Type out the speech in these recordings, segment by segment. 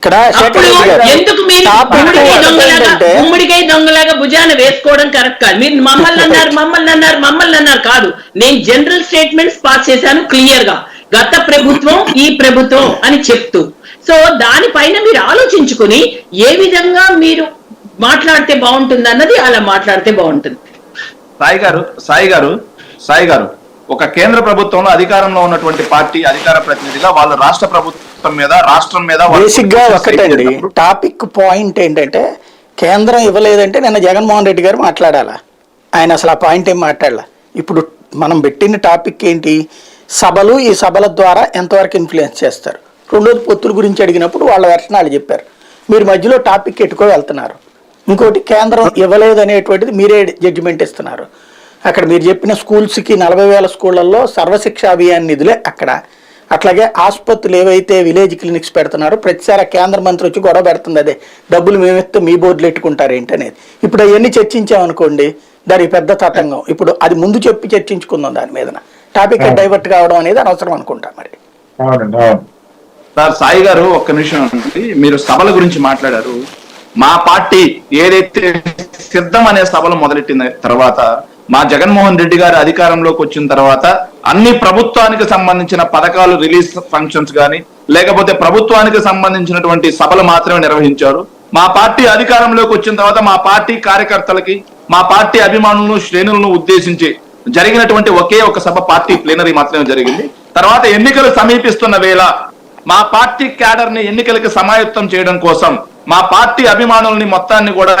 ఇక్కడ ఎందుకు మీరు గుమ్మడికాయ దొంగలాగా భుజాన వేసుకోవడం కరెక్ట్ కాదు. మీరు మమ్మల్ని అన్నారు కాదు. నేను జనరల్ స్టేట్మెంట్స్ పాస్ చేశాను క్లియర్ గా, గత ప్రభుత్వం ఈ ప్రభుత్వం అని చెప్తూ. సో దానిపైన మీరు ఆలోచించుకుని ఏ విధంగా మీరు మాట్లాడితే బాగుంటుంది అన్నది అలా మాట్లాడితే బాగుంటుంది. సాయి గారు ఒక కేంద్ర ప్రభుత్వంలో అధికారంలో ఉన్నటువంటి పార్టీ అధికార ప్రతినిధిగా వాళ్ళు రాష్ట్ర ప్రభుత్వం మీద రాష్ట్రం మీద బేసిక్ గా ఒకటండి టాపిక్ పాయింట్ ఏంటంటే కేంద్రం ఇవ్వలేదంటే నిన్న జగన్మోహన్ రెడ్డి గారు మాట్లాడాలా, ఆయన అసలు ఆ పాయింట్ ఏం మాట్లాడాల. ఇప్పుడు మనం పెట్టిన టాపిక్ ఏంటి, సభలు, ఈ సభల ద్వారా ఎంతవరకు ఇన్ఫ్లుయెన్స్ చేస్తారు. రెండోది పొత్తుల గురించి అడిగినప్పుడు వాళ్ళ వెర్షనాలు చెప్పారు, మీరు మధ్యలో టాపిక్ ఎట్టుకో వెళ్తున్నారు. ఇంకోటి కేంద్రం ఇవ్వలేదు అనేటువంటిది మీరే జడ్జిమెంట్ ఇస్తున్నారు. అక్కడ మీరు చెప్పిన స్కూల్స్కి 40,000 స్కూళ్ళల్లో సర్వశిక్ష అభియాన్ నిధులే అక్కడ. అట్లాగే ఆసుపత్రులు ఏవైతే విలేజ్ క్లినిక్స్ పెడుతున్నారో ప్రతిసారి కేంద్ర మంత్రి వచ్చి గొడవ పెడుతుంది, అదే డబ్బులు మేమెత్తే మీ బోర్డులు ఎట్టుకుంటారు ఏంటి అనేది. ఇప్పుడు అవన్నీ చర్చించామనుకోండి దానికి పెద్ద తతంగం. ఇప్పుడు అది ముందు చెప్పి చర్చించుకుందాం, దాని మీద టాపిక్ డైవర్ట్ కావడం అనేది అనవసరం అనుకుంటా. మరి సార్ సాయి గారు ఒక్క నిమిషం, మీరు సభల గురించి మాట్లాడారు. మా పార్టీ ఏదైతే సిద్ధం అనే సభలు మొదలెట్టిన తర్వాత మా జగన్మోహన్ రెడ్డి గారు అధికారంలోకి వచ్చిన తర్వాత అన్ని ప్రభుత్వానికి సంబంధించిన పథకాలు రిలీజ్ ఫంక్షన్స్ కానీ లేకపోతే ప్రభుత్వానికి సంబంధించినటువంటి సభలు మాత్రమే నిర్వహించారు. మా పార్టీ అధికారంలోకి వచ్చిన తర్వాత మా పార్టీ కార్యకర్తలకి, మా పార్టీ అభిమానులను, శ్రేణులను ఉద్దేశించి జరిగినటువంటి ఒకే ఒక సభ పార్టీ ప్లీనరీ మాత్రమే జరిగింది. తర్వాత ఎన్నికలు సమీపిస్తున్న వేళ మా పార్టీ క్యాడర్ ని ఎన్నికలకి సమాయత్తం చేయడం కోసం, మా పార్టీ అభిమానుల్ని మొత్తాన్ని కూడా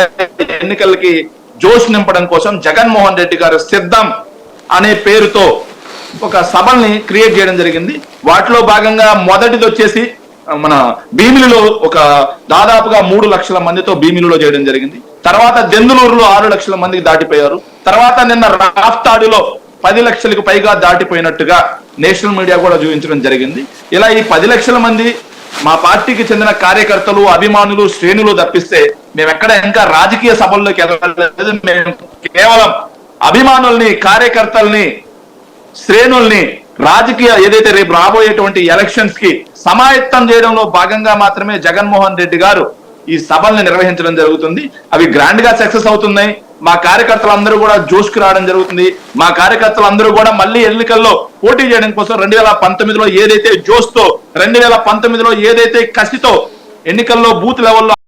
ఎన్నికలకి జోష్ నింపడం కోసం జగన్మోహన్ రెడ్డి గారు సిద్ధం అనే పేరుతో ఒక సభల్ని క్రియేట్ చేయడం జరిగింది. వాటిలో భాగంగా మొదటిది వచ్చేసి మన భీమిలిలో ఒక దాదాపుగా 3 లక్షల మందితో భీమిలిలో చేయడం జరిగింది. తర్వాత దెందులూరులో 6 లక్షల మందికి దాటిపోయారు. తర్వాత నిన్న రాఫ్తాడులో 10 లక్షలకు పైగా దాటిపోయినట్టుగా నేషనల్ మీడియా కూడా చూపించడం జరిగింది. ఇలా ఈ 10 లక్షల మంది మా పార్టీకి చెందిన కార్యకర్తలు, అభిమానులు, శ్రేణులు తప్పిస్తే మేము ఎక్కడ ఇంకా రాజకీయ సభల్లోకి ఎదగలేదు. మేము కేవలం అభిమానుల్ని, కార్యకర్తల్ని, శ్రేణుల్ని రాజకీయ ఏదైతే రేపు రాబోయేటువంటి ఎలక్షన్స్ కి సమాయత్తం చేయడంలో భాగంగా మాత్రమే జగన్మోహన్ రెడ్డి గారు ఈ సభల్ని నిర్వహించడం జరుగుతుంది. అవి గ్రాండ్ గా సక్సెస్ అవుతున్నాయి. మా కార్యకర్తలందరూ కూడా జోష్కి రావడం జరుగుతుంది. మా కార్యకర్తలందరూ కూడా మళ్ళీ ఎన్నికల్లో పోటీ చేయడం కోసం 2019లో ఏదైతే జోష్తో, 2019లో ఏదైతే కసితో ఎన్నికల్లో బూత్ లెవెల్లో